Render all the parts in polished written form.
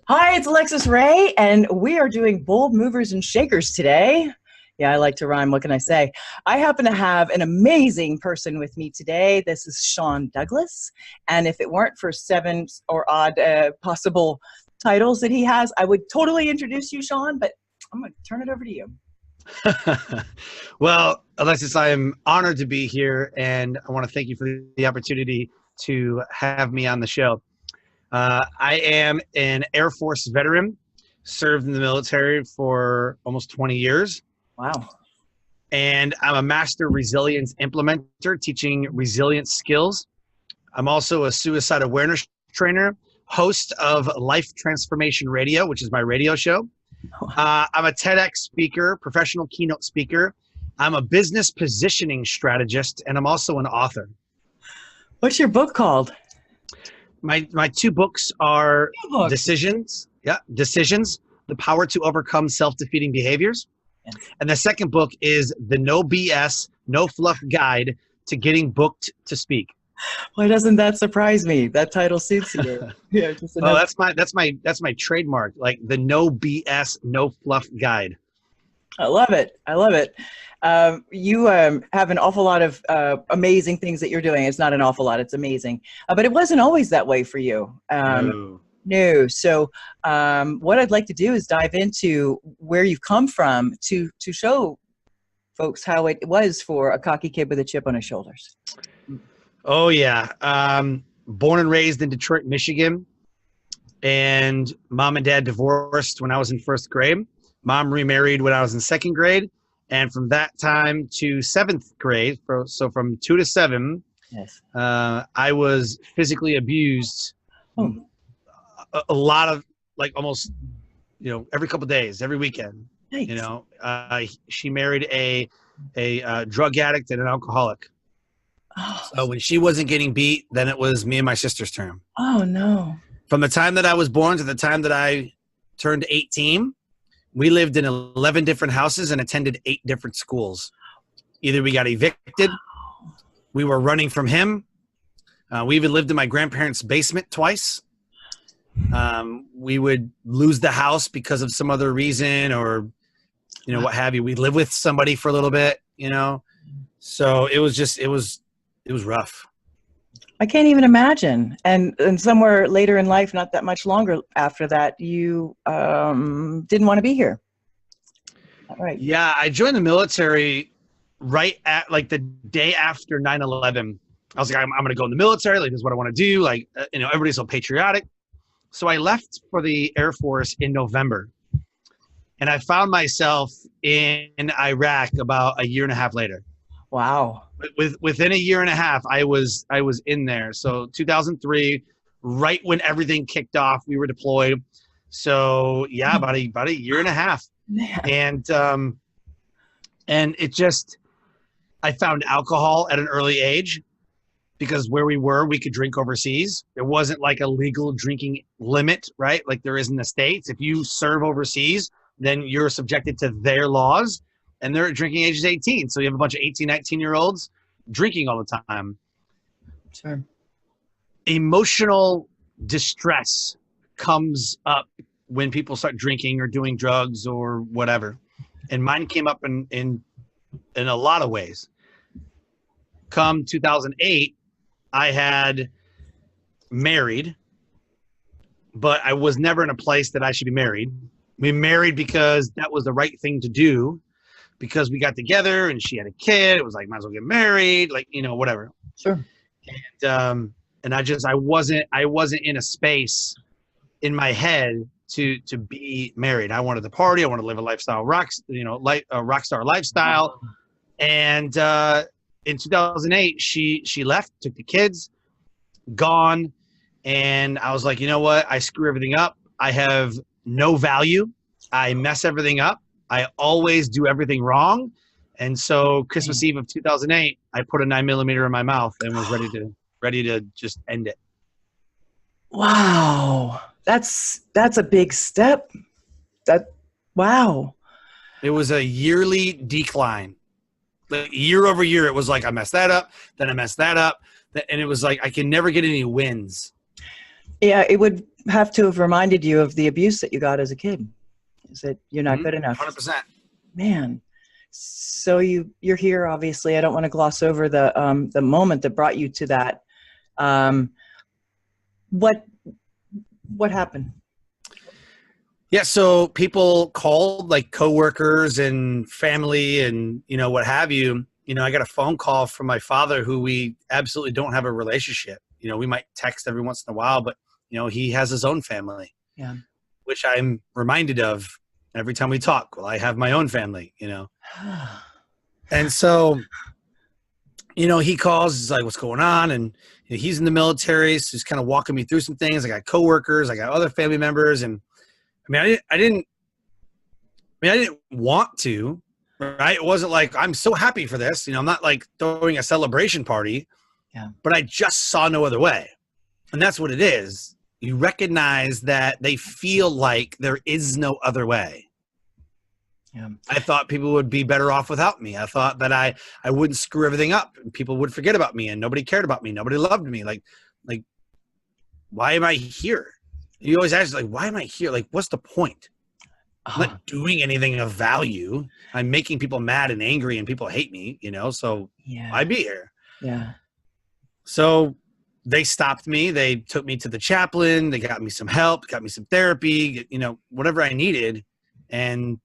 Hi, it's Alexis Ray, and we are doing bold movers and shakers today. Yeah, I like to rhyme. What can I say? I happen to have an amazing person with me today. This is Sean Douglas, and if it weren't for seven or odd possible titles that he has, I would totally introduce you, Sean, but I'm going to turn it over to you. Well, Alexis, I am honored to be here, and I want to thank you for the opportunity to have me on the show. I am an Air Force veteran, served in the military for almost 20 years. Wow. And I'm a master resilience implementer, teaching resilience skills. I'm also a suicide awareness trainer, host of Life Transformation Radio, which is my radio show. I'm a TedX speaker, professional keynote speaker. I'm a business positioning strategist, and I'm also an author. What's your book called? My two books are Books. Decisions, The Power to Overcome Self-Defeating Behaviors. Yes. And the second book is The No BS, No Fluff Guide to Getting Booked to Speak. Why doesn't that surprise me? That title suits you. Yeah, just Oh, that's my trademark, like the No BS, No Fluff Guide. I love it. I love it. You have an awful lot of amazing things that you're doing. It's not an awful lot. It's amazing. But it wasn't always that way for you. No. So what I'd like to do is dive into where you've come from to show folks how it was for a cocky kid with a chip on his shoulders. Oh, yeah. Born and raised in Detroit, Michigan. And mom and dad divorced when I was in first grade. Mom remarried when I was in second grade. And from that time to seventh grade, so from 2 to 7, yes, I was physically abused a lot of, like, almost, every couple of days, every weekend. Nice. She married a drug addict and an alcoholic. Oh. So when she wasn't getting beat, then it was me and my sister's turn. Oh, no. From the time that I was born to the time that I turned 18, we lived in 11 different houses and attended 8 different schools. Either we got evicted, we were running from him. We even lived in my grandparents' basement twice. We would lose the house because of some other reason or, what have you. We'd live with somebody for a little bit, So it was rough. I can't even imagine. And somewhere later in life, not that much longer after that, you didn't want to be here. Right. Yeah, I joined the military right at like the day after 9/11. I was like, I'm going to go in the military. Like, this is what I want to do. Like, everybody's so patriotic. So I left for the Air Force in November. And I found myself in Iraq about a year and a half later. Wow. Within a year and a half, I was in there. So 2003, right when everything kicked off, we were deployed. So yeah, about a year and a half. Man. And it just, I found alcohol at an early age because where we were, we could drink overseas. There wasn't like a legal drinking limit, right? Like there is in the States. If you serve overseas, then you're subjected to their laws. And their drinking age is 18. So you have a bunch of 18, 19-year-olds drinking all the time. Sure. Emotional Distress comes up when people start drinking or doing drugs or whatever. And mine came up in a lot of ways. Come 2008, I had married, but I was never in a place that I should be married. We married because that was the right thing to do. Because we got together and she had a kid, it was like, might as well get married, like, whatever. Sure. And I wasn't in a space in my head to be married. I wanted to party. I wanted to live a lifestyle rock star lifestyle. And in 2008, she left, took the kids, gone, and I was like, you know what? I screw everything up. I have no value. I mess everything up. I always do everything wrong. And so Christmas Eve of 2008, I put a 9mm in my mouth and was ready to just end it. Wow. That's a big step. Wow. It was a yearly decline. Like year over year, it was like, I messed that up, then I messed that up. And it was like, I can never get any wins. Yeah, it would have to have reminded you of the abuse that you got as a kid. Is that you're not good enough? 100%. Man. So you're here, obviously. I don't want to gloss over the moment that brought you to that. What happened? Yeah, so people called, like coworkers and family and, you know, what have you. You know, I got a phone call from my father, who we absolutely don't have a relationship. You know, we might text every once in a while, but, you know, he has his own family, Yeah. which I'm reminded of every time we talk. Well, I have my own family, you know. And so, you know, he calls, he's like, what's going on? And you know, he's in the military, so he's kind of walking me through some things. I got coworkers, I got other family members, and I mean, I didn't want to, right? It wasn't like, I'm so happy for this. You know, I'm not like throwing a celebration party, but I just saw no other way. And that's what it is. You recognize that they feel like there is no other way. Yeah. I thought people would be better off without me. I thought that I wouldn't screw everything up and people would forget about me and nobody cared about me. Nobody loved me. Like, why am I here? You always ask, like, why am I here? Like, what's the point? I'm not doing anything of value. I'm making people mad and angry and people hate me, you know, so why be here? Yeah. So they stopped me. They took me to the chaplain. They got me some help, got me some therapy, you know, whatever I needed. And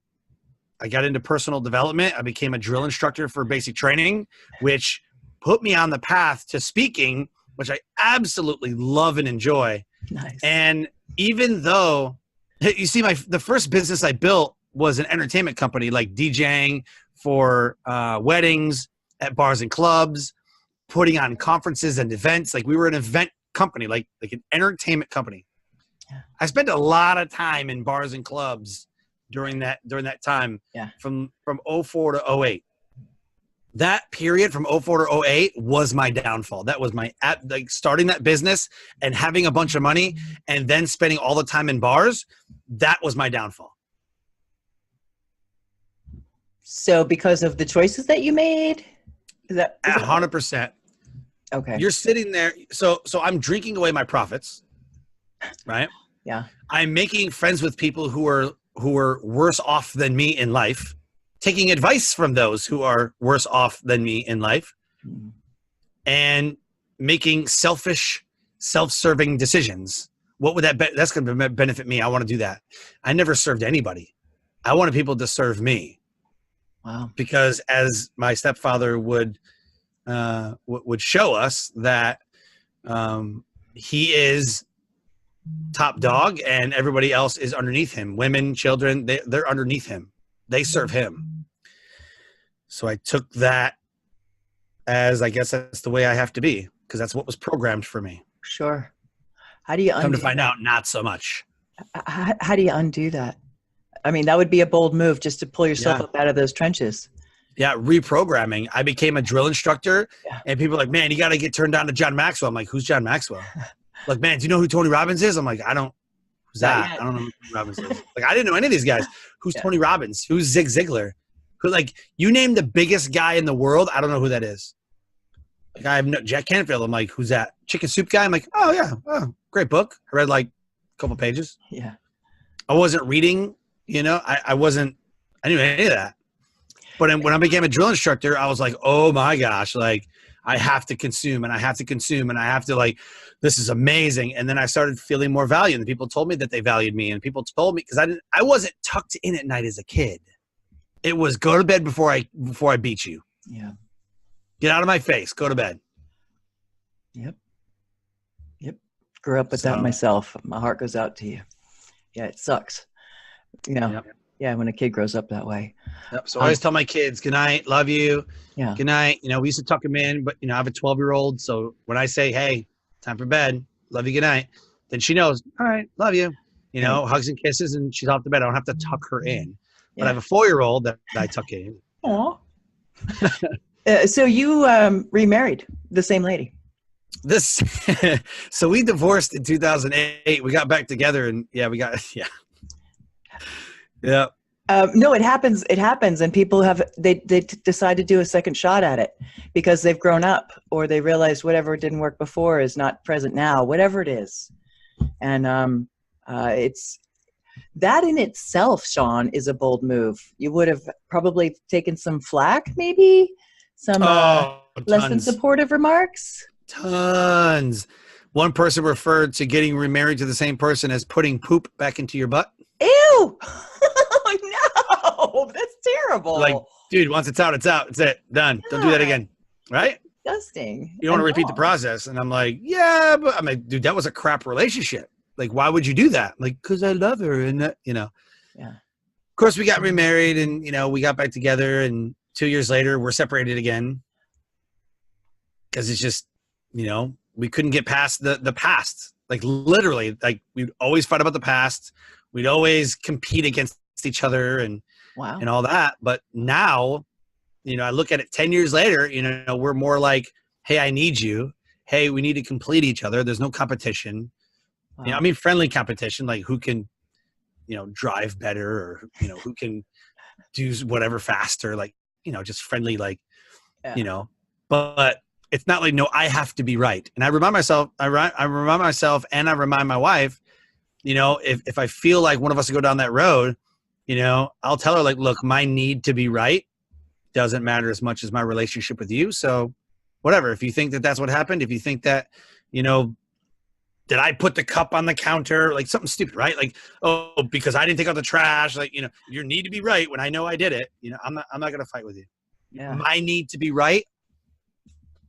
I got into personal development. I became a drill instructor for basic training, which put me on the path to speaking, which I absolutely love and enjoy. Nice. And even though, you see, the first business I built was an entertainment company, like DJing for weddings at bars and clubs, putting on conferences and events. Like we were an event company, like an entertainment company. Yeah. I spent a lot of time in bars and clubs during that time, from 04 to 08. That period from 04 to 08 was my downfall. That was my like starting that business and having a bunch of money and then spending all the time in bars. That was my downfall. So because of the choices that you made, is that 100%? Okay. You're sitting there. So I'm drinking away my profits, right? Yeah. I'm making friends with people who are worse off than me in life, taking advice from those who are worse off than me in life, and making selfish, self-serving decisions. What would that be? That's going to benefit me. I want to do that. I never served anybody. I wanted people to serve me. Wow. Because as my stepfather would show us that he is top dog and everybody else is underneath him. Women, children, they're underneath him. They serve him. So I took that as, I guess that's the way I have to be, because that's what was programmed for me. Sure. How do you come to find out? Not so much. How do you undo that? I mean, that would be a bold move, just to pull yourself up out of those trenches. Yeah, reprogramming. I became a drill instructor, and people are like, man, you got to get turned on to John Maxwell. I'm like, who's John Maxwell? Like, man, do you know who Tony Robbins is? I'm like, I don't. Who's that? I don't know who Tony Robbins is. Like, I didn't know any of these guys. Who's Tony Robbins? Who's Zig Ziglar? Who, like, you name the biggest guy in the world, I don't know who that is. Like, I have no Jack Canfield. I'm like, who's that? Chicken Soup Guy? I'm like, oh yeah, oh, great book. I read like a couple pages. Yeah. I wasn't reading. You know, I didn't know any of that. But when I became a drill instructor, I was like, oh my gosh, like I have to consume and I have to consume and I have to, like, this is amazing. And then I started feeling more value, and people told me that they valued me, and people told me, because I wasn't tucked in at night as a kid. It was go to bed before I beat you. Yeah. Get out of my face. Go to bed. Yep. Grew up with that myself. My heart goes out to you. Yeah, it sucks. You know, yeah, when a kid grows up that way. Yep. So I always tell my kids, good night, love you. Yeah. Good night. You know, we used to tuck them in, but, you know, I have a 12-year-old. So when I say, hey, time for bed, love you, good night, then she knows, all right, love you. You know, hugs and kisses, and she's off the bed. I don't have to tuck her in. But I have a 4-year-old that I tuck in. Aw. So you remarried the same lady? So we divorced in 2008. We got back together, and yeah. No, it happens. It happens, and people they decide to do a second shot at it because they've grown up, or they realize whatever didn't work before is not present now. Whatever it is, and It's that in itself, Sean, is a bold move. You would have probably taken some flack, maybe some less than supportive remarks. Tons. One person referred to getting remarried to the same person as putting poop back into your butt. Ew! No, that's terrible. Like, dude, once it's out, it's out. It's it. Done. Don't do that again. Right? Disgusting. You don't want to repeat the process. And I'm like, yeah, but I'm like, dude, that was a crap relationship. Like, why would you do that? Like, because I love her. And, you know. Yeah. Of course, we got remarried and, you know, we got back together. And 2 years later, we're separated again. Because it's just, you know, we couldn't get past the past. Like, literally, like, we'd always fight about the past. We'd always compete against each other and all that. But now, you know, I look at it 10 years later, you know, we're more like, hey, I need you. Hey, we need to complete each other. There's no competition. You know, I mean, friendly competition, like who can, you know, drive better or, you know, who can do whatever faster, like, you know, just friendly, like, you know, but it's not like, no, I have to be right. And I remind myself, and I remind my wife, you know, if I feel like one of us to go down that road, you know, I'll tell her like, look, my need to be right doesn't matter as much as my relationship with you. So whatever, if you think that that's what happened, if you think that, you know, did I put the cup on the counter? Like something stupid, right? Like, oh, because I didn't take out the trash. Like, you know, you need to be right when I know I did it. You know, I'm not going to fight with you. Yeah. My need to be right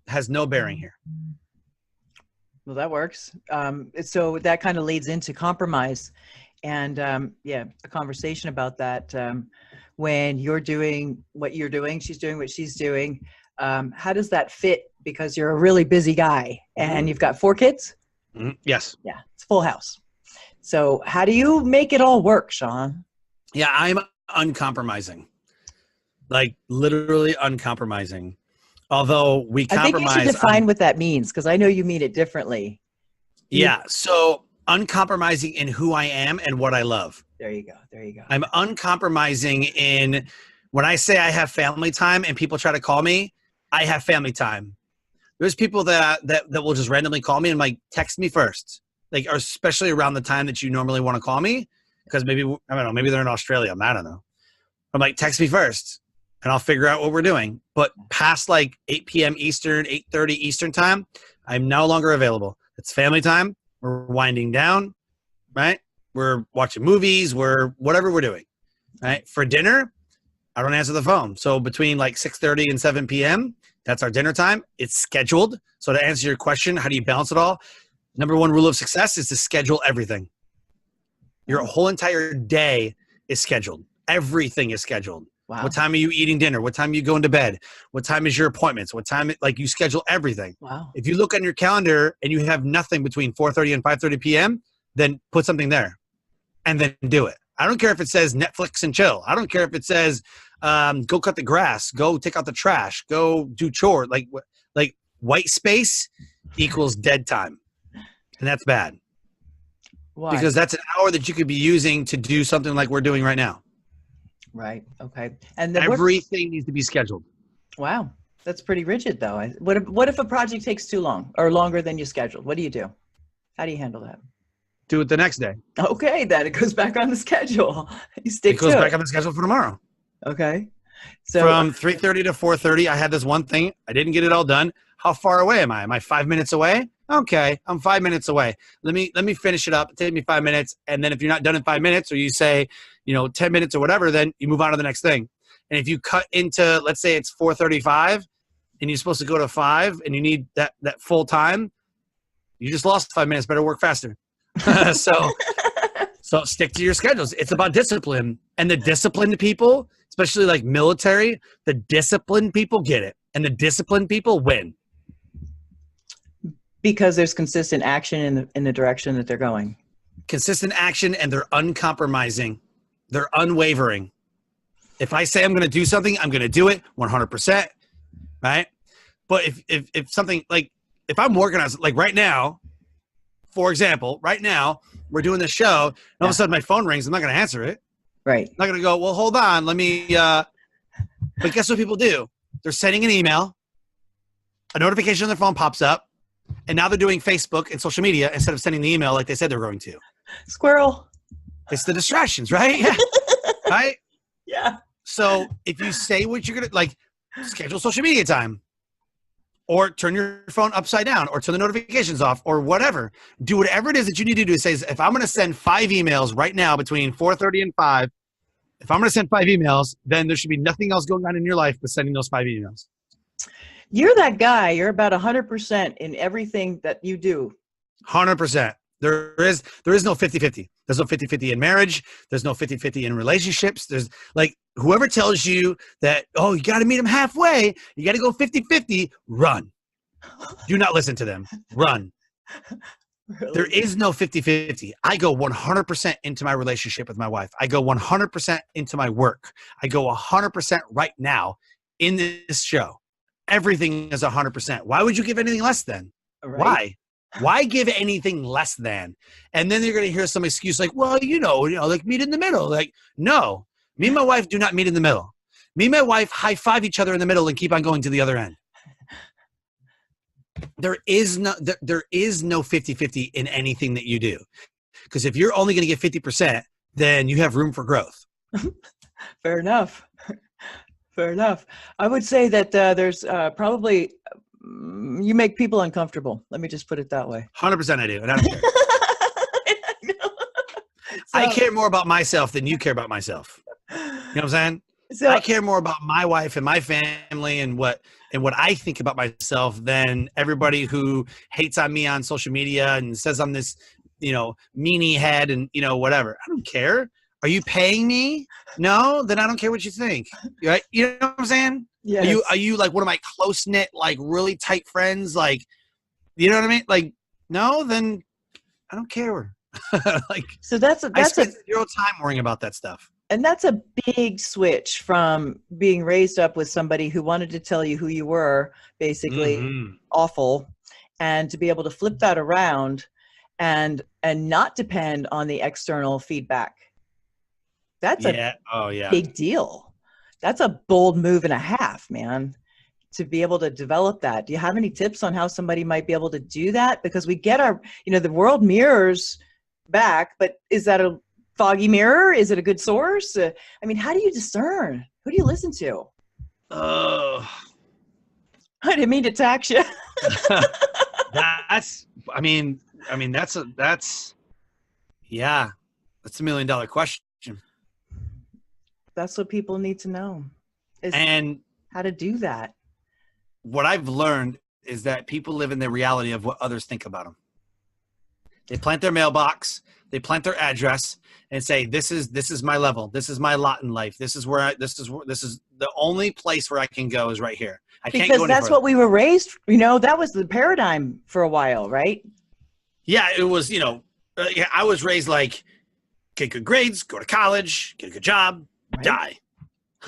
has no bearing here. Well, that works. So that kind of leads into compromise and a conversation about that. When you're doing what you're doing, she's doing what she's doing. How does that fit? Because you're a really busy guy and you've got 4 kids. Yes. Yeah. It's full house. So how do you make it all work, Sean? Yeah. I'm uncompromising, like literally uncompromising. Although we compromise. I think you should define what that means, because I know you mean it differently. Yeah. So uncompromising in who I am and what I love. There you go. There you go. I'm uncompromising in when I say I have family time and people try to call me, I have family time. There's people that will just randomly call me and like text me first, like, or especially around the time that you normally want to call me. Because maybe, I don't know, maybe they're in Australia. I don't know. I'm like, text me first and I'll figure out what we're doing. But past like 8 p.m. Eastern, 8:30 Eastern time, I'm no longer available. It's family time. We're winding down, right? We're watching movies. We're whatever we're doing, right? For dinner, I don't answer the phone. So between like 6:30 and 7 p.m., that's our dinner time. It's scheduled. So to answer your question, how do you balance it all? Number one rule of success is to schedule everything. Your whole entire day is scheduled. Everything is scheduled. Wow. What time are you eating dinner? What time are you going to bed? What time is your appointments? What time, like you schedule everything. Wow. If you look on your calendar and you have nothing between 4:30 and 5:30 p.m., then put something there and then do it. I don't care if it says Netflix and chill. I don't care if it says go cut the grass, go take out the trash, go do chore. Like white space equals dead time. And that's bad. Why? Because that's an hour that you could be using to do something like we're doing right now. Right. Okay. And everything needs to be scheduled. Wow. That's pretty rigid though. What if a project takes too long or longer than you scheduled? What do you do? How do you handle that? Do it the next day. Okay. Then it goes back on the schedule. You stick to it. It goes back on the schedule for tomorrow. Okay. So from 3:30 to 4:30, I had this one thing. I didn't get it all done. How far away am I? Am I 5 minutes away? Okay, I'm 5 minutes away. Let me finish it up. Take me 5 minutes. And then if you're not done in 5 minutes, or you say, 10 minutes or whatever, then you move on to the next thing. And if you cut into, let's say it's 4:35 and you're supposed to go to 5 and you need that full time, you just lost 5 minutes. Better work faster. So stick to your schedules. It's about discipline. And the disciplined people, especially like military, the disciplined people get it. And the disciplined people win. Because there's consistent action in the direction that they're going. Consistent action, and they're uncompromising. They're unwavering. If I say I'm going to do something, I'm going to do it 100%, right? But if something, like if I'm working on, like right now, for example, right now, we're doing this show, and all of a sudden my phone rings, I'm not going to answer it. Right. I'm not going to go, well, hold on, let me, but guess what people do? They're sending an email, a notification on their phone pops up, and now they're doing Facebook and social media instead of sending the email like they said they were going to. Squirrel. It's the distractions, right? Yeah. Right? Yeah. So if you say what you're going to, like, schedule social media time, or turn your phone upside down, or turn the notifications off, or whatever, do whatever it is that you need to do. Say, if I'm going to send 5 emails right now between 4:30 and 5, if I'm going to send 5 emails, then there should be nothing else going on in your life but sending those 5 emails. You're that guy. You're about 100% in everything that you do. 100%. There is no 50-50. There's no 50-50 in marriage. There's no 50-50 in relationships. There's like, whoever tells you that, oh, you got to meet them halfway, you got to go 50-50, run. Do not listen to them. Run. Really? There is no 50-50. I go 100% into my relationship with my wife. I go 100% into my work. I go 100% right now in this show. Everything is 100%. Why would you give anything less than? Right. Why? Why give anything less than? And then you're going to hear some excuse like, well, like meet in the middle. Like, no, me and my wife do not meet in the middle. Me and my wife high five each other in the middle and keep on going to the other end. There is no 50-50 in anything that you do. Because if you're only going to get 50%, then you have room for growth. Fair enough. Fair enough. I would say that there's probably, you make people uncomfortable. Let me just put it that way. 100% I do. And I don't care. I care more about myself than you care about myself. You know what I'm saying? So, I care more about my wife and my family and what I think about myself than everybody who hates on me on social media and says I'm this, meanie head and, whatever. I don't care. Are you paying me? No, then I don't care what you think. Right? You know what I'm saying? Yes. Are you like one of my close knit, like really tight friends? Like, you know what I mean? Like, no, then I don't care. Like, so I spend zero time worrying about that stuff. And that's a big switch from being raised up with somebody who wanted to tell you who you were, basically awful, and to be able to flip that around and not depend on the external feedback. That's a big deal. That's a bold move and a half, man, to be able to develop that. Do you have any tips on how somebody might be able to do that? Because we get the world mirrors back, but is that a foggy mirror? Is it a good source? I mean, how do you discern? Who do you listen to? I didn't mean to tax you. That's a $1 million question. That's what people need to know. And how to do that. What I've learned is that people live in the reality of what others think about them. They plant their mailbox, they plant their address, and say, "This is my level. This is my lot in life. This is the only place where I can go is right here. I can't go any that's further." What we were raised. That was the paradigm for a while, right? Yeah, it was. I was raised like, get good grades, go to college, get a good job, die.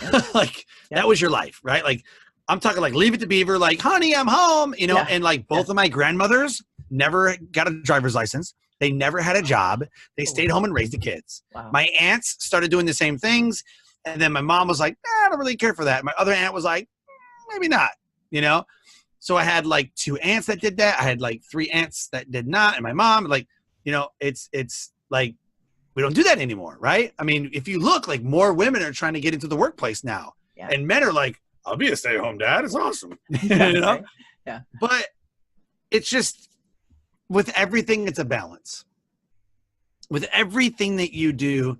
Yep. That was your life, right? Like, I'm talking like Leave It to Beaver, like, honey, I'm home, and like both of my grandmothers never got a driver's license. They never had a job. They stayed home and raised the kids. Wow. My aunts started doing the same things. And then my mom was like, I don't really care for that. My other aunt was like, maybe not, So I had like 2 aunts that did that. I had like 3 aunts that did not. And my mom, like, it's like, we don't do that anymore, right? I mean, if you look, like, more women are trying to get into the workplace now. Yeah. And men are like, I'll be a stay-at-home dad. It's awesome. Right? Yeah. But it's just, with everything, it's a balance. With everything that you do,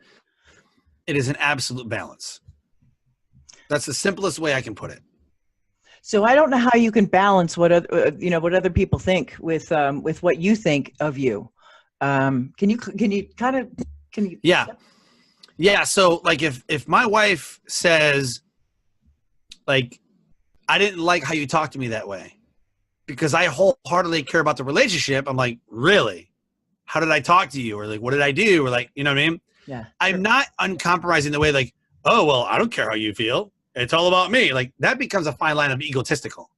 it is an absolute balance. That's the simplest way I can put it. So I don't know how you can balance what other people think with what you think of you. Can you? Yeah. So like if my wife says, like, I didn't like how you talked to me that way, because I wholeheartedly care about the relationship. I'm like, really? How did I talk to you? Or like, what did I do? Or like, you know what I mean? Yeah. I'm not uncompromising the way like, oh, well, I don't care how you feel. It's all about me. Like, that becomes a fine line of egotistical.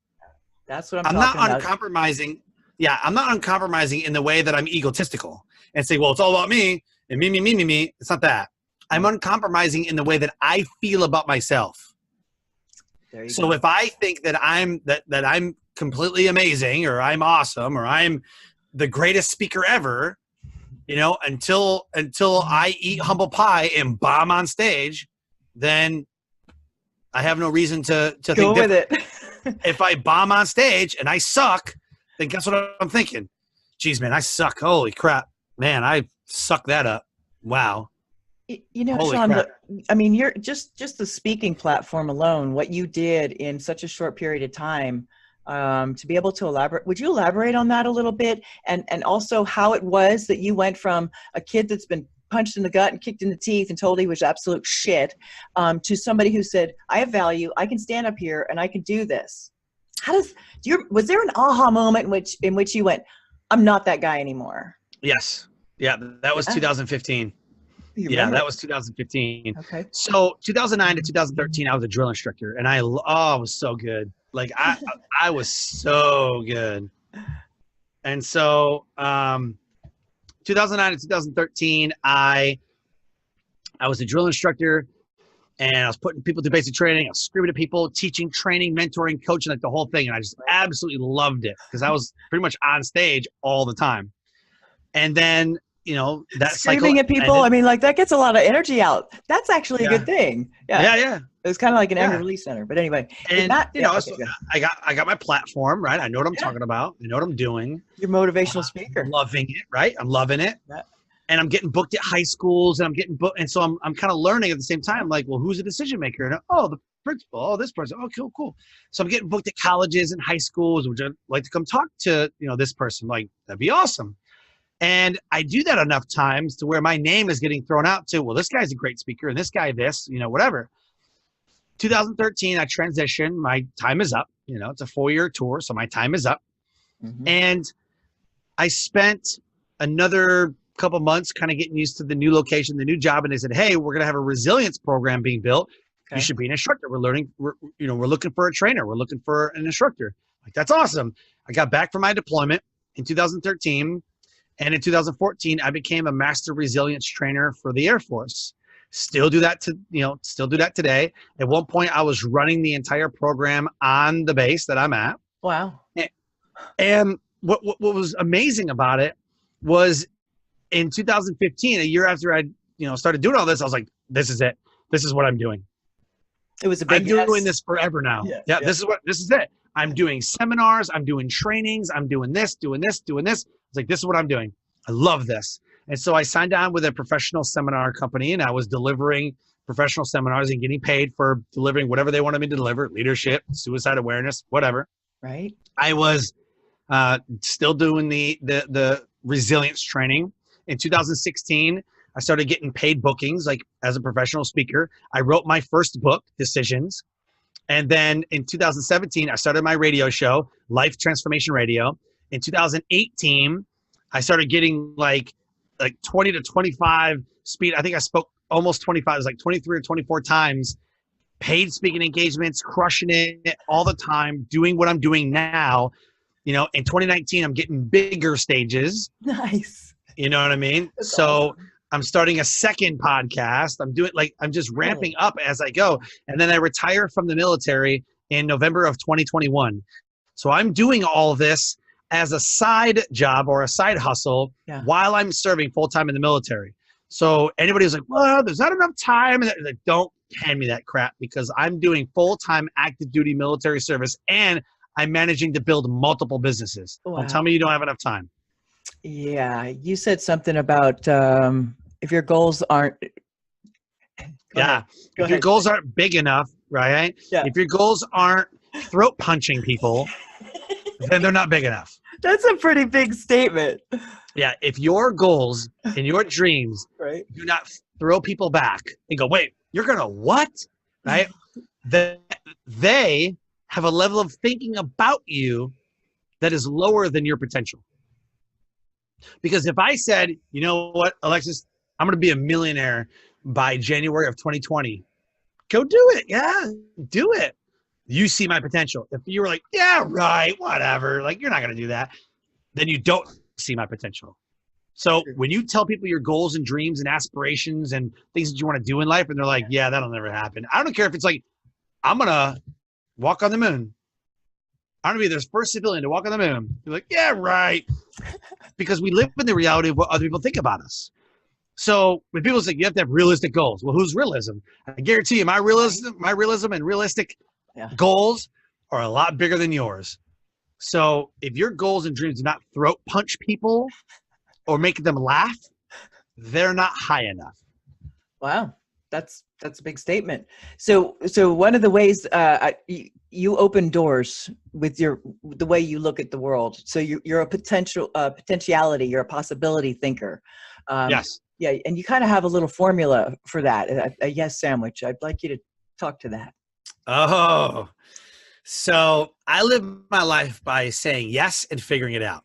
That's what I'm talking about. Uncompromising. Yeah. I'm not uncompromising in the way that I'm egotistical and say, well, it's all about me and me. It's not that. I'm uncompromising in the way that I feel about myself. So if I think that I'm completely amazing, or I'm awesome, or I'm the greatest speaker ever, You know, until I eat humble pie and bomb on stage, then I have no reason to Go think with different. it. If I bomb on stage and I suck, then guess what I'm thinking? Geez, man, I suck. Holy crap. Man, I suck that up. Wow. You know, Holy Sean, crap. I mean, you're just the speaking platform alone, what you did in such a short period of time, to be able to elaborate. Would you elaborate on that a little bit? And also how it was that you went from a kid that's been punched in the gut and kicked in the teeth and told he was absolute shit, to somebody who said, I have value, I can stand up here and I can do this. Was there an aha moment in which you went, I'm not that guy anymore? Yes. Yeah, that was 2015. Yeah, that was 2015. Okay. So 2009 to 2013, I was a drill instructor, and I was so good. Like I was so good. And so 2009 to 2013, I was a drill instructor, and I was putting people through basic training. I was screaming at people, teaching, training, mentoring, coaching, like the whole thing. And I just absolutely loved it because I was pretty much on stage all the time. And then, you know, that screaming at people, I mean, like that gets a lot of energy out. That's actually a good thing. Yeah. It was kind of like an anger release center. But anyway, and I got my platform, right? I know what I'm talking about. I know what I'm doing. You're a motivational speaker. I'm loving it, right? I'm loving it. Yeah. And I'm getting booked at high schools, and I'm getting booked, and so I'm kind of learning at the same time. Like, well, who's a decision maker? And the principal. Oh, this person. Oh, cool. So I'm getting booked at colleges and high schools. Would you like to come talk to this person? Like, that'd be awesome. And I do that enough times to where my name is getting thrown out to, well, this guy's a great speaker, and this guy this, whatever. 2013, I transitioned. My time is up. It's a 4-year tour, so my time is up. Mm-hmm. And I spent another couple months kind of getting used to the new location, the new job, and they said, hey, we're going to have a resilience program being built. Okay. You should be an instructor. We're looking for a trainer. We're looking for an instructor. Like, that's awesome. I got back from my deployment in 2013. And in 2014, I became a master resilience trainer for the Air Force. Still do that today. At one point, I was running the entire program on the base that I'm at. Wow. And what was amazing about it was in 2015, a year after I started doing all this, I was like, this is it. This is what I'm doing. It was a big I'm doing this forever now. Yeah. This is it. I'm doing seminars. I'm doing trainings. I'm doing this. It's like, this is what I'm doing. I love this. And so I signed on with a professional seminar company, and I was delivering professional seminars and getting paid for delivering whatever they wanted me to deliver: leadership, suicide awareness, whatever. Right. I was still doing the resilience training. In 2016, I started getting paid bookings, like as a professional speaker. I wrote my first book, Decisions. And then in 2017, I started my radio show, Life Transformation Radio. In 2018, I started getting like 20 to 25 speed. I think I spoke almost 25. It was like 23 or 24 times. Paid speaking engagements, crushing it all the time, doing what I'm doing now. In 2019, I'm getting bigger stages. Nice. You know what I mean? That's so awesome. I'm starting a second podcast. I'm just ramping up as I go. And then I retire from the military in November of 2021. So I'm doing all this as a side job or a side hustle while I'm serving full-time in the military. So anybody who's like, well, there's not enough time, and like, don't hand me that crap, because I'm doing full-time active duty military service, and I'm managing to build multiple businesses. Wow. Don't tell me you don't have enough time. Yeah. You said something about if your goals aren't. If your goals aren't big enough, right? Yeah. If your goals aren't throat punching people, then they're not big enough. That's a pretty big statement. Yeah. If your goals and your dreams do not throw people back and go, wait, you're going to what? Right? Then they have a level of thinking about you that is lower than your potential. Because if I said, you know what, Alexis, I'm going to be a millionaire by January of 2020, go do it. Yeah, do it. You see my potential. If you were like, yeah, right, whatever, like, you're not going to do that, then you don't see my potential. So when you tell people your goals and dreams and aspirations and things that you want to do in life, and they're like, yeah, that'll never happen. I don't care if it's like, I'm going to walk on the moon. I want to be the first civilian to walk on the moon. You're like, yeah, right. Because we live in the reality of what other people think about us. So when people say you have to have realistic goals, well, who's realism? I guarantee you, my realism and realistic goals are a lot bigger than yours. So if your goals and dreams do not throat punch people or make them laugh, they're not high enough. Wow. That's a big statement. So one of the ways you open doors with the way you look at the world. So you're a potentiality. You're a possibility thinker. Yes. Yeah, and you kind of have a little formula for that. A yes sandwich. I'd like you to talk to that. Oh, so I live my life by saying yes and figuring it out.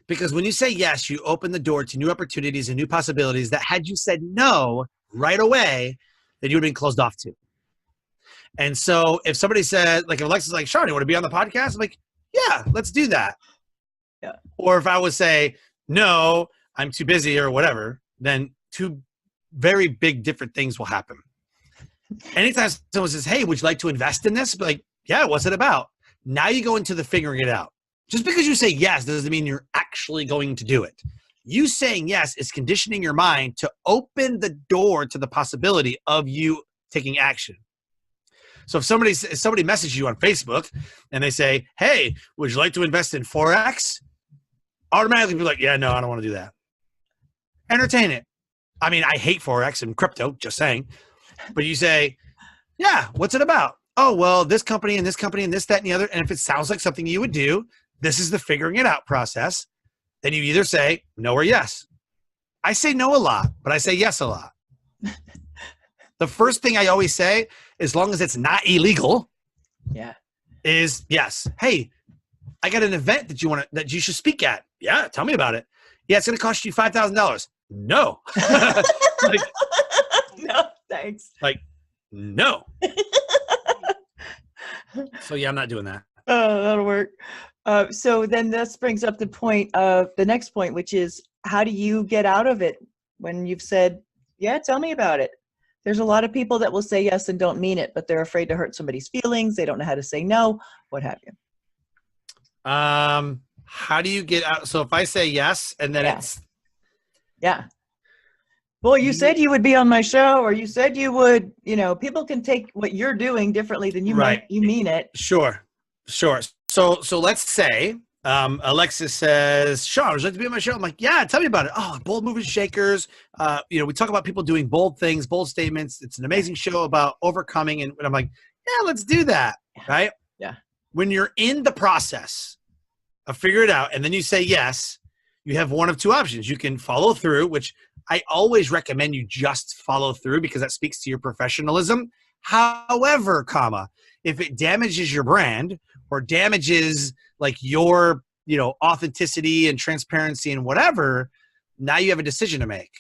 Because when you say yes, you open the door to new opportunities and new possibilities that had you said no right away, then you would have been closed off to. And so if somebody said, like if Alexa's like, Sean, you want to be on the podcast? I'm like, yeah, let's do that. Yeah. Or if I would say, no, I'm too busy or whatever, then two very big different things will happen. Anytime someone says, hey, would you like to invest in this? Be like, yeah, what's it about? Now you go into the figuring it out. Just because you say yes doesn't mean you're actually going to do it. You saying yes is conditioning your mind to open the door to the possibility of you taking action. So if somebody messages you on Facebook and they say, hey, would you like to invest in Forex? Automatically be like, yeah, no, I don't want to do that. Entertain it. I mean, I hate Forex and crypto, just saying. But you say, yeah, what's it about? Oh, well, this company and this company and this, that, and the other. And if it sounds like something you would do, this is the figuring it out process. Then you either say no or yes. I say no a lot, but I say yes a lot. The first thing I always say, as long as it's not illegal, is yes. Hey, I got an event that you should speak at. Yeah, tell me about it. Yeah, it's going to cost you $5,000. No. Like, no, thanks. Like, no. So yeah, I'm not doing that. Oh, that'll work. So then this brings up the next point, which is how do you get out of it when you've said, yeah, tell me about it. There's a lot of people that will say yes and don't mean it, but they're afraid to hurt somebody's feelings. They don't know how to say no, what have you. How do you get out? So if I say yes and then it's. Yeah. Well, you said you would be on my show, or you said you would, people can take what you're doing differently than you mean it. Sure. So let's say Alexis says, Sean, would you like to be on my show? I'm like, yeah, tell me about it. Oh, Bold Movers Shakers. We talk about people doing bold things, bold statements. It's an amazing show about overcoming. And I'm like, yeah, let's do that. Right? Yeah. When you're in the process of figure it out and then you say yes, you have one of two options. You can follow through, which I always recommend you just follow through because that speaks to your professionalism. However, if it damages your brand or damages like your, authenticity and transparency and whatever, now you have a decision to make,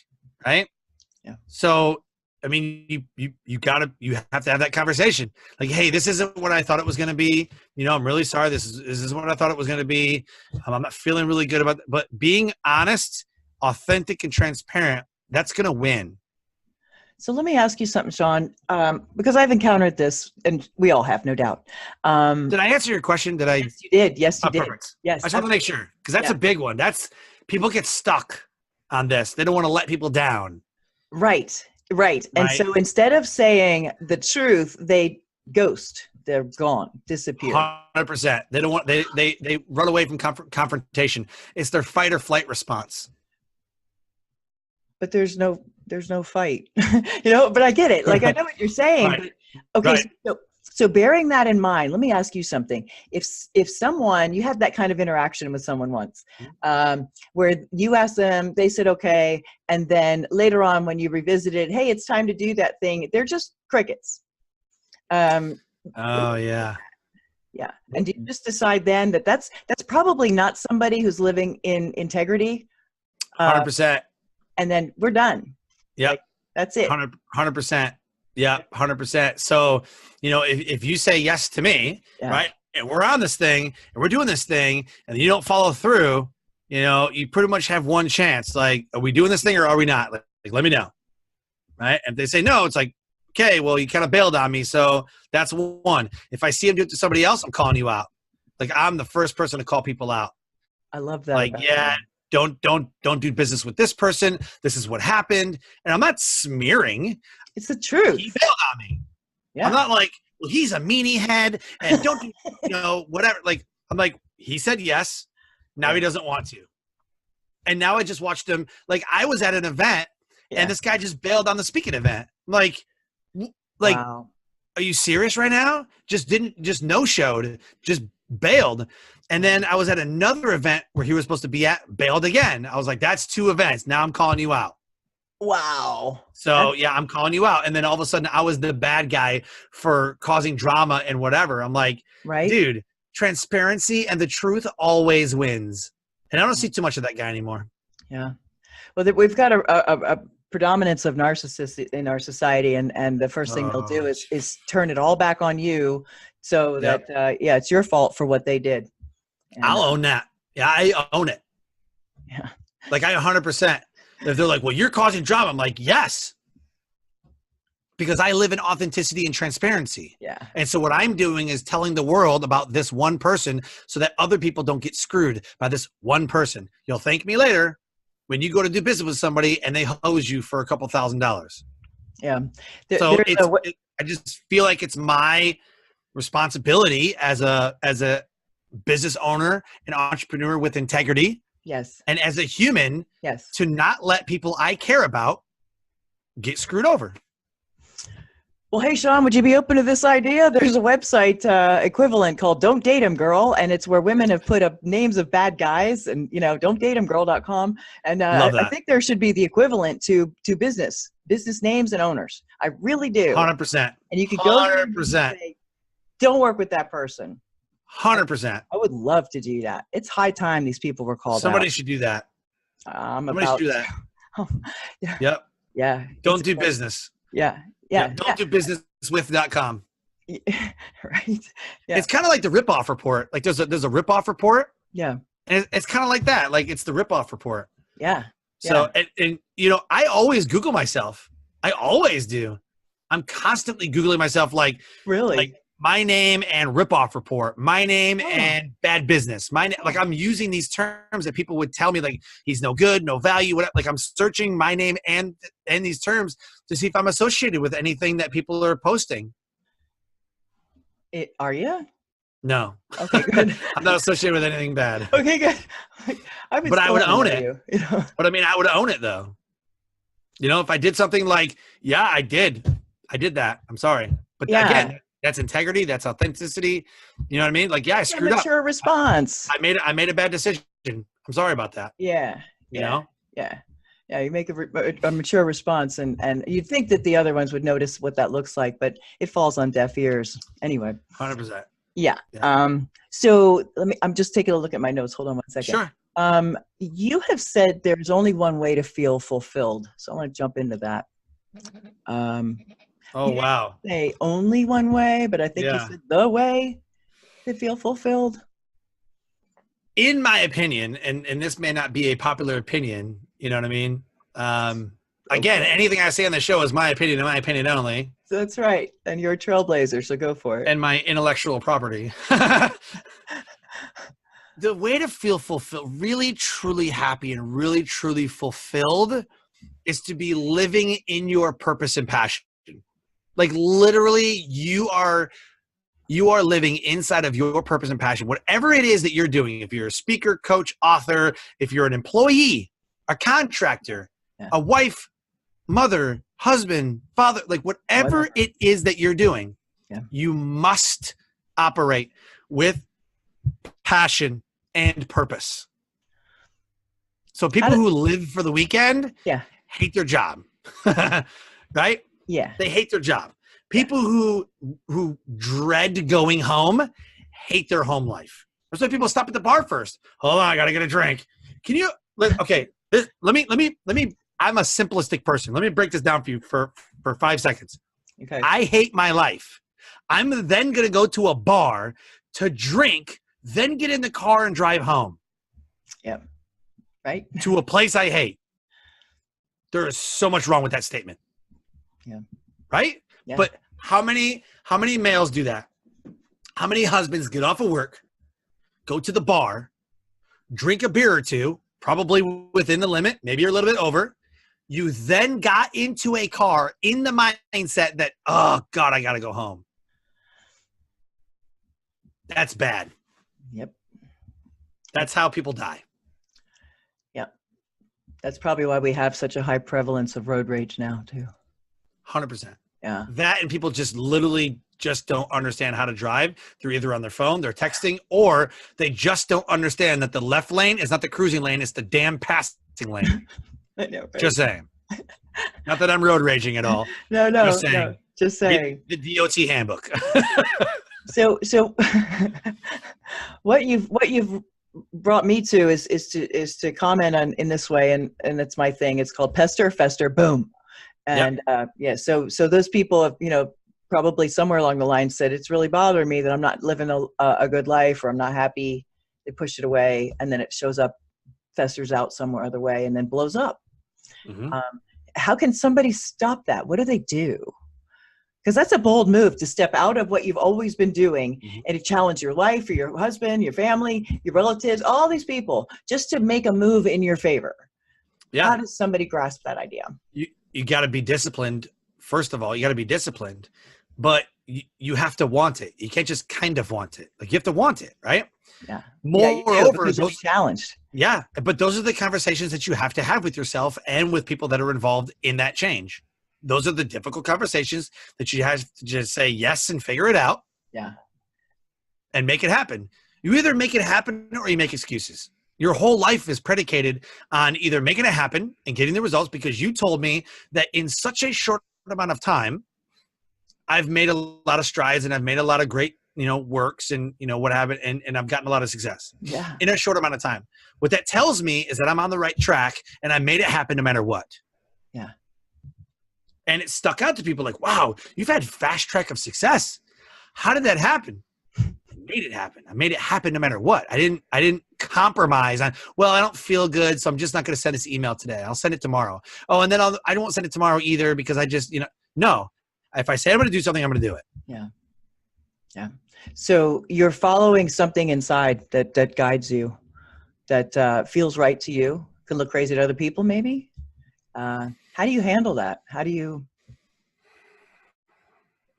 right? Yeah. So, I mean, you have to have that conversation. Like, hey, this isn't what I thought it was going to be. I'm really sorry. This is what I thought it was going to be. I'm not feeling really good about it. But being honest, authentic, and transparent, that's going to win. So let me ask you something, Sean, because I've encountered this, and we all have, no doubt. Did I answer your question? Did I? Yes, you did. Yes, you did. Perfect. Yes. I just want to make sure, because that's a big one. People get stuck on this. They don't want to let people down. Right. And so instead of saying the truth, they ghost. They're gone, disappear. 100%. They don't want. They run away from confrontation. It's their fight or flight response. But there's no fight, but I get it. Like, I know what you're saying. Right. But, okay. Right. So bearing that in mind, let me ask you something. If someone, you had that kind of interaction with someone once, where you asked them, they said, okay. And then later on when you revisited, hey, it's time to do that thing. They're just crickets. Oh yeah. Yeah. And do you just decide then that that's probably not somebody who's living in integrity? 100%. And then we're done. Yeah. Like, that's it. 100%. Yeah. 100%. So, if you say yes to me, right, and we're on this thing and we're doing this thing and you don't follow through, you pretty much have one chance. Like, are we doing this thing or are we not? Like let me know. Right. And if they say no, it's like, okay, well, you kind of bailed on me. So that's one. If I see him do it to somebody else, I'm calling you out. Like I'm the first person to call people out. I love that. Like, yeah, don't do business with this person. This is what happened. And I'm not smearing. It's the truth. He bailed on me. Yeah. I'm not like, well, he's a meanie head and don't do, whatever. Like, I'm like, he said yes. Now he doesn't want to. And now I just watched him. Like, I was at an event and this guy just bailed on the speaking event. I'm like, wow. Are you serious right now? Just no-showed, just bailed. And then I was at another event where he was supposed to be at, bailed again. I was like, that's 2 events. Now I'm calling you out. Wow. So yeah, I'm calling you out. And then all of a sudden I was the bad guy for causing drama and whatever. I'm like, dude, transparency and the truth always wins. And I don't see too much of that guy anymore. Yeah. Well, we've got a predominance of narcissists in our society. And the first thing they'll do is turn it all back on you. So that, it's your fault for what they did. And, I'll own that. Yeah, I own it. Yeah. Like I 100%. If they're like, well, you're causing drama. I'm like, yes. Because I live in authenticity and transparency. Yeah. And so what I'm doing is telling the world about this one person so that other people don't get screwed by this one person. You'll thank me later when you go to do business with somebody and they hose you for a couple $1,000s. Yeah. I just feel like it's my responsibility as a business owner and entrepreneur with integrity. Yes. And as a human, to not let people I care about get screwed over. Well, hey, Sean, would you be open to this idea? There's a website equivalent called Don't Date 'Em Girl, and it's where women have put up names of bad guys and, don'tdateemgirl.com. And I think there should be the equivalent to business names and owners. I really do. 100%. And you could go 100%. and say, don't work with that person. 100%. I would love to do that. It's high time these people were called Somebody out. should do that. Somebody should do that. Yep. Yeah. Don't do business. Yeah. Don't do business with.com. Right. Yeah. It's kind of like the ripoff report. Like there's a ripoff report. Yeah. And it's kind of like that. Like it's the ripoff report. Yeah. So, and I always Google myself. I always do. I'm constantly Googling myself like, really? Like my name and ripoff report, my name and bad business. Like I'm using these terms that people would tell me like he's no good, no value. Whatever. Like I'm searching my name and these terms to see if I'm associated with anything that people are posting. Are you? No. Okay, good. I'm not associated with anything bad. Okay, good. But I would own it. But I mean, I would own it though. If I did something like, yeah, I did that. I'm sorry. But again, that's integrity. That's authenticity. You know what I mean? Like, I screwed up. Mature response. I made a bad decision. I'm sorry about that. Yeah. You know? Yeah. Yeah. You make a mature response and you'd think that the other ones would notice what that looks like, but it falls on deaf ears anyway. 100%. Yeah. So I'm just taking a look at my notes. Hold on one second. Sure. You have said there's only one way to feel fulfilled. So I want to jump into that. Oh, wow. Say only one way, but I think you said the way to feel fulfilled. In my opinion, and this may not be a popular opinion, you know what I mean? Again, anything I say on the show is my opinion and my opinion only. So that's right. And you're a trailblazer, so go for it. And my intellectual property. The way to feel fulfilled, really, truly happy and really, truly fulfilled is to be living in your purpose and passion. Like literally you are living inside of your purpose and passion, whatever it is that you're doing. If you're a speaker, coach, author, if you're an employee, a contractor, a wife, mother, husband, father, like whatever it is that you're doing, you must operate with passion and purpose. So people who live for the weekend hate their job, right? Yeah. They hate their job. People who dread going home hate their home life. That's why people stop at the bar first. Hold on, I got to get a drink. Can you, okay, let me, I'm a simplistic person. Let me break this down for you for 5 seconds. Okay. I hate my life. I'm then going to go to a bar to drink, then get in the car and drive home. Yep. Right. To a place I hate. There is so much wrong with that statement. Yeah. Right? Yeah. But how many males do that? How many husbands get off of work, go to the bar, drink a beer or two, probably within the limit, maybe you're a little bit over. You then got into a car in the mindset that, oh God, I got to go home. That's bad. Yep. That's how people die. Yep. That's probably why we have such a high prevalence of road rage now too. 100%. Yeah. That, and people just literally just don't understand how to drive. They're either on their phone, they're texting, or they just don't understand that the left lane is not the cruising lane, it's the damn passing lane. I know, right? Just saying. Not that I'm road raging at all. No, just saying. no, just saying. The DOT handbook. So what you've brought me to is to comment on in this way, and it's my thing. It's called pester, fester, boom. And yeah, so those people have, probably somewhere along the line said, it's really bothering me that I'm not living a good life, or I'm not happy. They push it away, and then it shows up, festers out somewhere other way, and then blows up. Mm-hmm. How can somebody stop that? What do they do? Because that's a bold move to step out of what you've always been doing and to challenge your life, or your husband, your family, your relatives, all these people, just to make a move in your favor. Yeah. How does somebody grasp that idea? You got to be disciplined. First of all, you got to be disciplined, but you have to want it. You can't just kind of want it. Like, you have to want it, right? Yeah. Moreover, you'll be challenged. Yeah, but those are the conversations that you have to have with yourself and with people that are involved in that change. Those are the difficult conversations that you have to just say yes and figure it out. Yeah. And make it happen. You either make it happen or you make excuses. Your whole life is predicated on either making it happen and getting the results, because you told me that in such a short amount of time, I've made a lot of strides and I've made a lot of great, works and, what have it. And I've gotten a lot of success in a short amount of time. What that tells me is that I'm on the right track and I made it happen no matter what. Yeah. And it stuck out to people like, wow, you've had fast track of success. How did that happen? I made it happen. I made it happen no matter what. I didn't compromise on, well, I don't feel good, so I'm just not going to send this email today. I'll send it tomorrow. Oh, and then I won't send it tomorrow either, because I just, no. If I say I'm going to do something, I'm going to do it. Yeah. Yeah. So you're following something inside that guides you, that feels right to you. Can look crazy to other people, maybe. How do you handle that? How do you?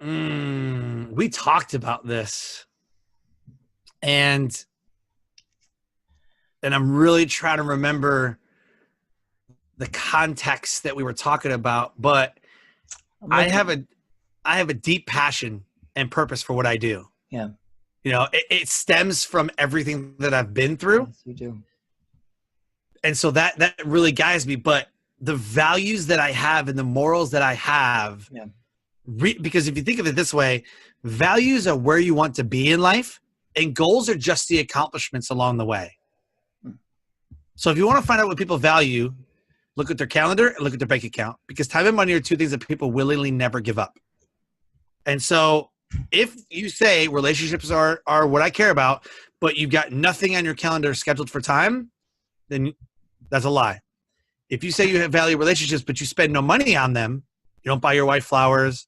We talked about this, and I'm really trying to remember the context that we were talking about, but I have a deep passion and purpose for what I do. Yeah. It stems from everything that I've been through. Yes, you do. And so that really guides me, but the values that I have and the morals that I have, because if you think of it this way, values are where you want to be in life, and goals are just the accomplishments along the way. So if you want to find out what people value, look at their calendar and look at their bank account, because time and money are two things that people willingly never give up. And so if you say relationships are what I care about, but you've got nothing on your calendar scheduled for time, then that's a lie. If you say you value relationships, but you spend no money on them, you don't buy your wife flowers,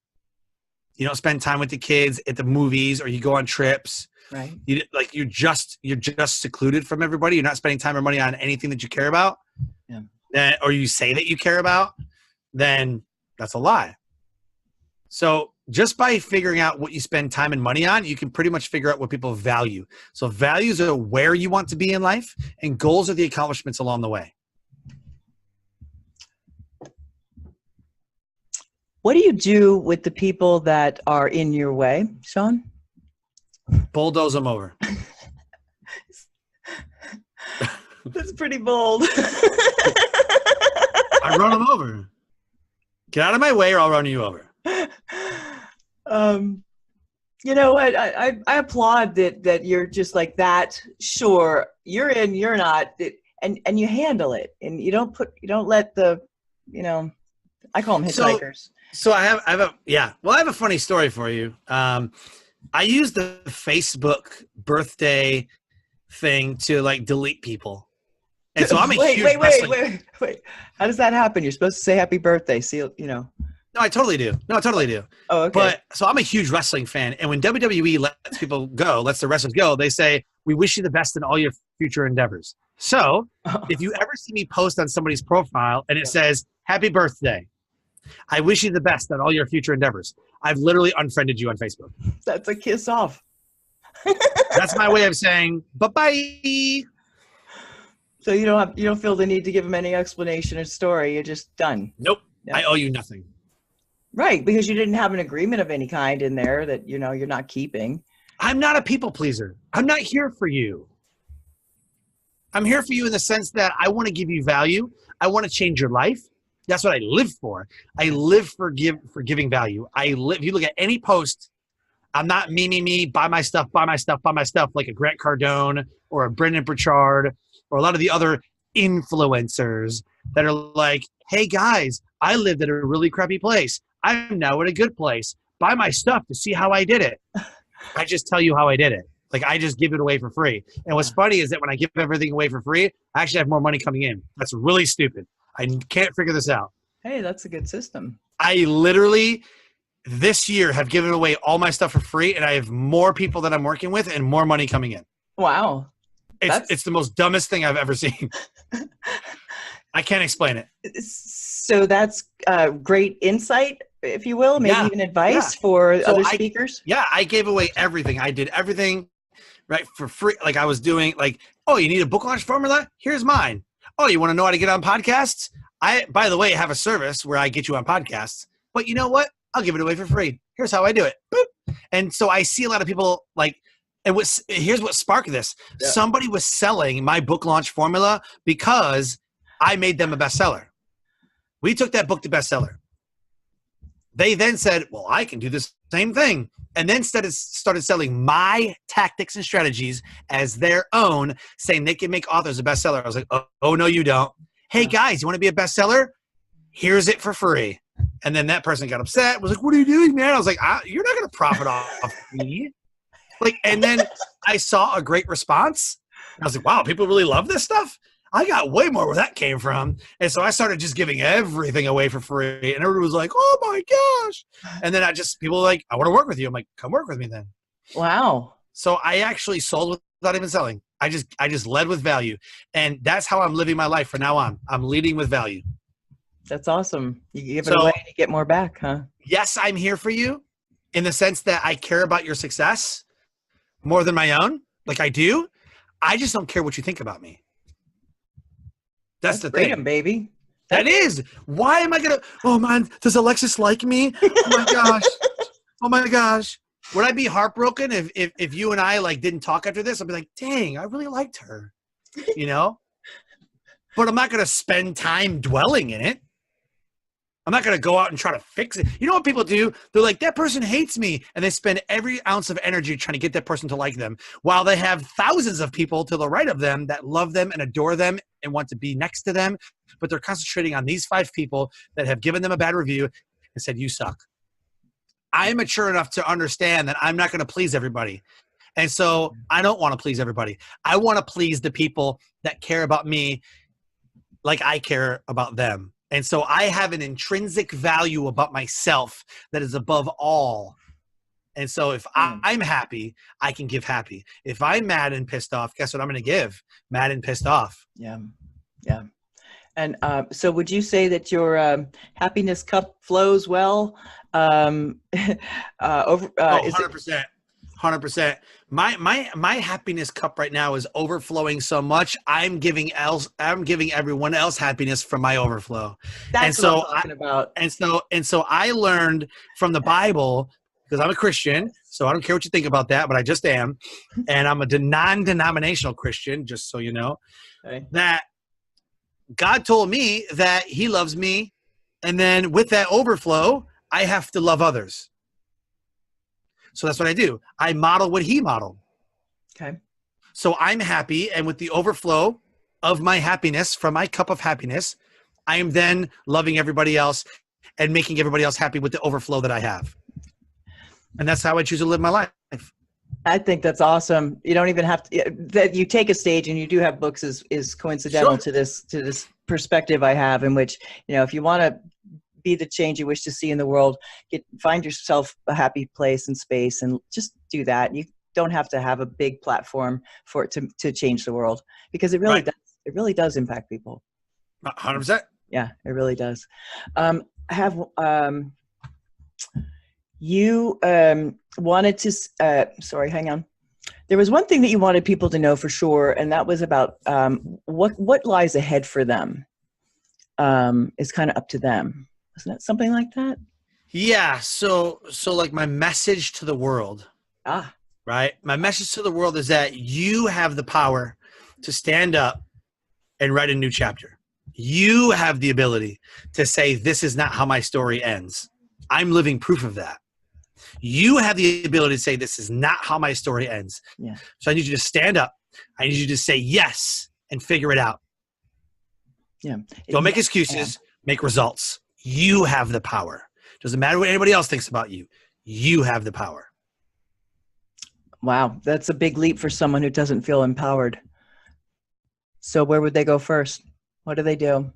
you don't spend time with the kids at the movies, or you go on trips, right? You're just secluded from everybody. You're not spending time or money on anything that you care about, or you say that you care about, then that's a lie. So just by figuring out what you spend time and money on, you can pretty much figure out what people value. So values are where you want to be in life, and goals are the accomplishments along the way. What do you do with the people that are in your way, Sean? Bulldoze them over. That's pretty bold. I run them over. Get out of my way or I'll run you over. You know what? I applaud that you're just like that. Sure, you're in, you're not, and you handle it, and you don't let the, I call them hitchhikers. So I have a funny story for you. I use the Facebook birthday thing to delete people. And so I'm a huge wait. How does that happen? You're supposed to say happy birthday. See, No, I totally do. No, I totally do. Oh, okay. But so I'm a huge wrestling fan. And when WWE lets people go, lets the wrestlers go, they say, we wish you the best in all your future endeavors. So if you ever see me post on somebody's profile and it says, happy birthday, I wish you the best on all your future endeavors, I've literally unfriended you on Facebook. That's a kiss off. That's my way of saying bye-bye. So you don't feel the need to give them any explanation or story. You're just done. Nope. Yeah. I owe you nothing. Right, because you didn't have an agreement of any kind in there that you're not keeping. I'm not a people pleaser. I'm not here for you. I'm here for you in the sense that I want to give you value. I want to change your life. That's what I live for. I live for giving value. If you look at any post, I'm not me, buy my stuff, like a Grant Cardone or a Brendan Burchard or a lot of the other influencers that are like, hey guys, I lived at a really crappy place. I'm now at a good place. Buy my stuff to see how I did it. I just tell you how I did it. Like, I just give it away for free. And what's funny is that when I give everything away for free, I actually have more money coming in. That's really stupid. I can't figure this out. Hey, that's a good system. I literally, this year, have given away all my stuff for free, and I have more people that I'm working with and more money coming in. Wow. It's the most dumbest thing I've ever seen. I can't explain it. So that's great insight, if you will, maybe even advice for other speakers. I gave away everything. I did everything right for free. Like I was doing like, oh, you need a book launch formula? Here's mine. Oh, you want to know how to get on podcasts? I, by the way, have a service where I get you on podcasts, but you know what? I'll give it away for free. Here's how I do it. Boop. And so I see a lot of people like, and here's what sparked this. Yeah. Somebody was selling my book launch formula because I made them a bestseller. We took that book to bestseller. They then said, well, I can do the same thing. And then started selling my tactics and strategies as their own, saying they can make authors a bestseller. I was like, oh no, you don't. Hey guys, you want to be a bestseller? Here's it for free. And then that person got upset, was like, what are you doing, man? I was like, you're not going to profit off me. Like, and then I saw a great response. I was like, wow, people really love this stuff. I got way more where that came from. And so I started just giving everything away for free. And everyone was like, oh my gosh. And then people were like, I want to work with you. I'm like, come work with me then. Wow. So I actually sold without even selling. I just led with value. And that's how I'm living my life from now on. I'm leading with value. That's awesome. You give it away and you get more back, huh? Yes, I'm here for you in the sense that I care about your success more than my own. Like I do. I just don't care what you think about me. That's the freedom, thing, baby. That is. Why am I gonna? Oh man, does Alexis like me? Oh my gosh. Oh my gosh. Would I be heartbroken if you and I like didn't talk after this? I'd be like, dang, I really liked her, you know. But I'm not gonna spend time dwelling in it. I'm not going to go out and try to fix it. You know what people do? They're like, that person hates me. And they spend every ounce of energy trying to get that person to like them, while they have thousands of people to the right of them that love them and adore them and want to be next to them. But they're concentrating on these 5 people that have given them a bad review and said, you suck. I am mature enough to understand that I'm not going to please everybody. And so I don't want to please everybody. I want to please the people that care about me like I care about them. And so I have an intrinsic value about myself that is above all. And so if I'm happy, I can give happy. If I'm mad and pissed off, guess what I'm going to give? Mad and pissed off. Yeah. Yeah. And so would you say that your happiness cup flows well? 100%. 100%. My happiness cup right now is overflowing so much. I'm giving everyone else happiness from my overflow. That's what I'm talking about. And so I learned from the Bible, because I'm a Christian, so I don't care what you think about that, but I just am. And I'm a non-denominational Christian, just so you know, that God told me that he loves me. And then with that overflow, I have to love others. So that's what I do. I model what he modeled. Okay. So I'm happy, and with the overflow of my happiness from my cup of happiness, I am then loving everybody else and making everybody else happy with the overflow that I have. And that's how I choose to live my life. I think that's awesome. You don't even have to, that you take a stage and you do have books is coincidental to this perspective I have, in which, if you want to be the change you wish to see in the world. Find yourself a happy place and space, and just do that. You don't have to have a big platform for it to change the world, because it really does. It really does impact people. 100%. Yeah, it really does. I have you wanted to. Sorry, hang on. There was one thing that you wanted people to know for sure, and that was about what lies ahead for them. Is kind of up to them. Isn't it something like that? Yeah. So like my message to the world. Right. My message to the world is that you have the power to stand up and write a new chapter. You have the ability to say, this is not how my story ends. I'm living proof of that. You have the ability to say, this is not how my story ends. Yeah. So I need you to stand up. I need you to say yes and figure it out. Yeah. Don't make excuses, make results. You have the power. Doesn't matter what anybody else thinks about you. You have the power. Wow. That's a big leap for someone who doesn't feel empowered. So where would they go first? What do they do?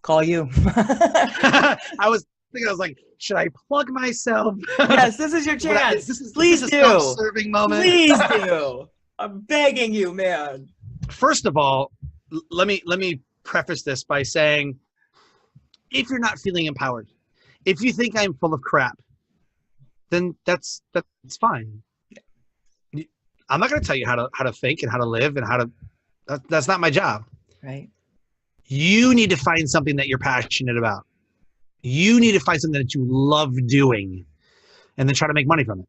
Call you. I was like, should I plug myself? Yes, this is your chance. Please do. Self-serving moment. Please do. I'm begging you, man. First of all, let me preface this by saying, if you're not feeling empowered, if you think I'm full of crap, then that's fine. I'm not going to tell you how to think and how to live and how to. That's not my job. Right. You need to find something that you're passionate about. You need to find something that you love doing, and then try to make money from it.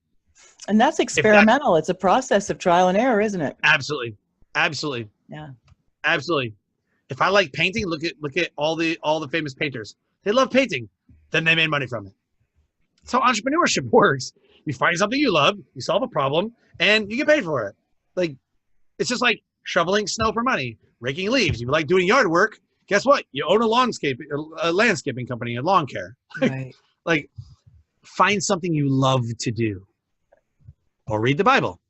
And that's experimental. It's a process of trial and error, isn't it? Absolutely. Absolutely. Yeah. Absolutely. If I like painting, look at all the famous painters. They love painting. Then they made money from it. That's how entrepreneurship works. You find something you love, you solve a problem, and you get paid for it. Like, it's just like shoveling snow for money, raking leaves. You like doing yard work. Guess what? You own a landscaping company, a lawn care. Right. Like, find something you love to do, or read the Bible,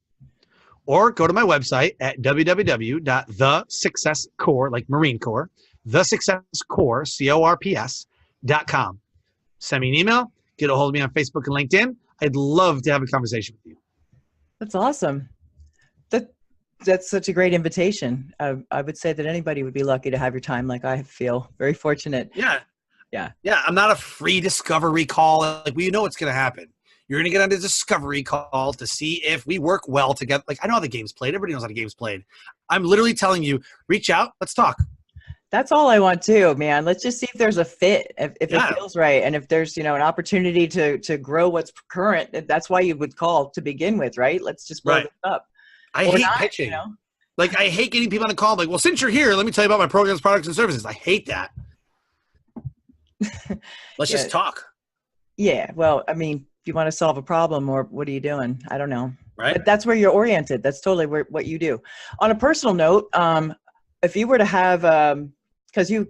or go to my website at www.thesuccesscore, like Marine Corps, thesuccesscore, CORPS.com. Send me an email. Get a hold of me on Facebook and LinkedIn. I'd love to have a conversation with you. That's awesome. That's such a great invitation. I would say that anybody would be lucky to have your time. Like, I feel very fortunate. Yeah. Yeah. Yeah. I'm not a free discovery call. Like, you know what's going to happen. You're going to get on a discovery call to see if we work well together. Like, I know how the game's played. Everybody knows how the game's played. I'm literally telling you, reach out. Let's talk. That's all I want too, man. Let's just see if there's a fit, if it feels right. And if there's, an opportunity to grow what's current. That's why you would call to begin with, right? Let's just blow this up. I hate pitching. Like, I hate getting people on the call. Like, well, since you're here, let me tell you about my programs, products, and services. I hate that. Let's just talk. Yeah. Well, I mean, if you want to solve a problem, or what are you doing? I don't know. Right. But that's where you're oriented. That's totally what you do. On a personal note, if you were to have, because you're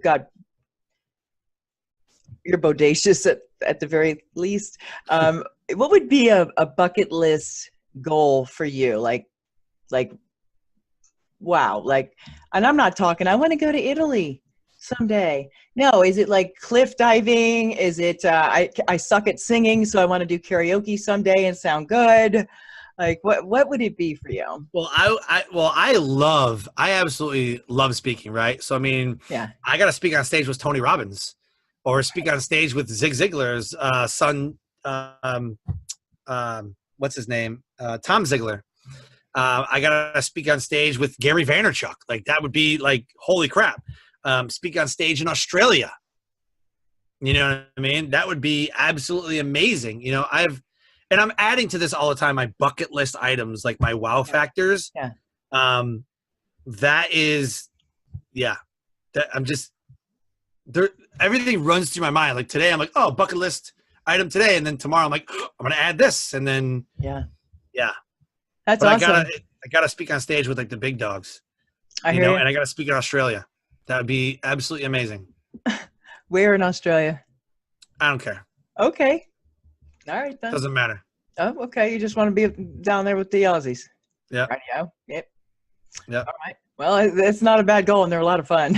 bodacious at the very least, what would be a bucket list goal for you? Like, wow. Like, and I'm not talking, I want to go to Italy someday. No, is it like cliff diving? Is it, I suck at singing, so I want to do karaoke someday and sound good? Like, what would it be for you? Well, I absolutely love speaking, right? So, I mean, I got to speak on stage with Tony Robbins, or speak on stage with Zig Ziglar's son. What's his name? Tom Ziegler. I got to speak on stage with Gary Vaynerchuk. Like, that would be like, holy crap. Speak on stage in Australia. You know what I mean? That would be absolutely amazing. And I'm adding to this all the time, my bucket list items, like my wow factors. Yeah. That is, that I'm just there. Everything runs through my mind. Like, today I'm like, oh, bucket list item today. And then tomorrow I'm like, oh, I'm going to add this. And then, that's but awesome. I gotta speak on stage with like the big dogs, and I got to speak in Australia. That would be absolutely amazing. Where in Australia? I don't care. Okay. All right, then. Doesn't matter. Oh, okay. You just want to be down there with the Aussies. Yeah. Radio. Yep. Yep. All right. Well, it's not a bad goal, and they're a lot of fun.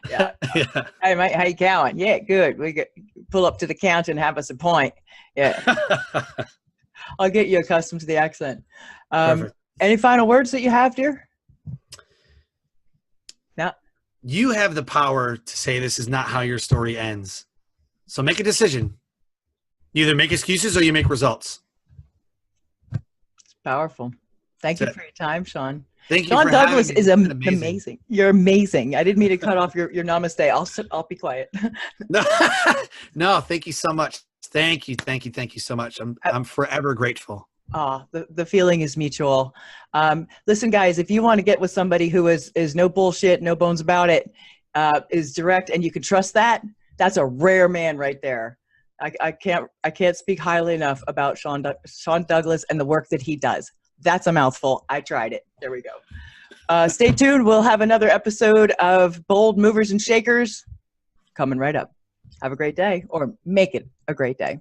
Yeah. Yeah. Hey, mate, how you going? Yeah, good. We got pull up to the counter and have us a point. Yeah. I'll get you accustomed to the accent. Perfect. Any final words that you have, dear? No. You have the power to say this is not how your story ends. So make a decision. You either make excuses or you make results. It's powerful. Thank you for your time, Sean. Thank you. Sean for Douglas is amazing. amazing. You're amazing. I didn't mean to cut off your namaste. I'll be quiet. No, thank you so much. Thank you so much. I'm forever grateful. The feeling is mutual. Listen, guys, if you want to get with somebody who is no bullshit, no bones about it, is direct, and you can trust that, that's a rare man right there. I can't speak highly enough about Sean Douglas and the work that he does. That's a mouthful. I tried it. There we go. Stay tuned. We'll have another episode of Bold Movers and Shakers coming right up. Have a great day, or make it a great day.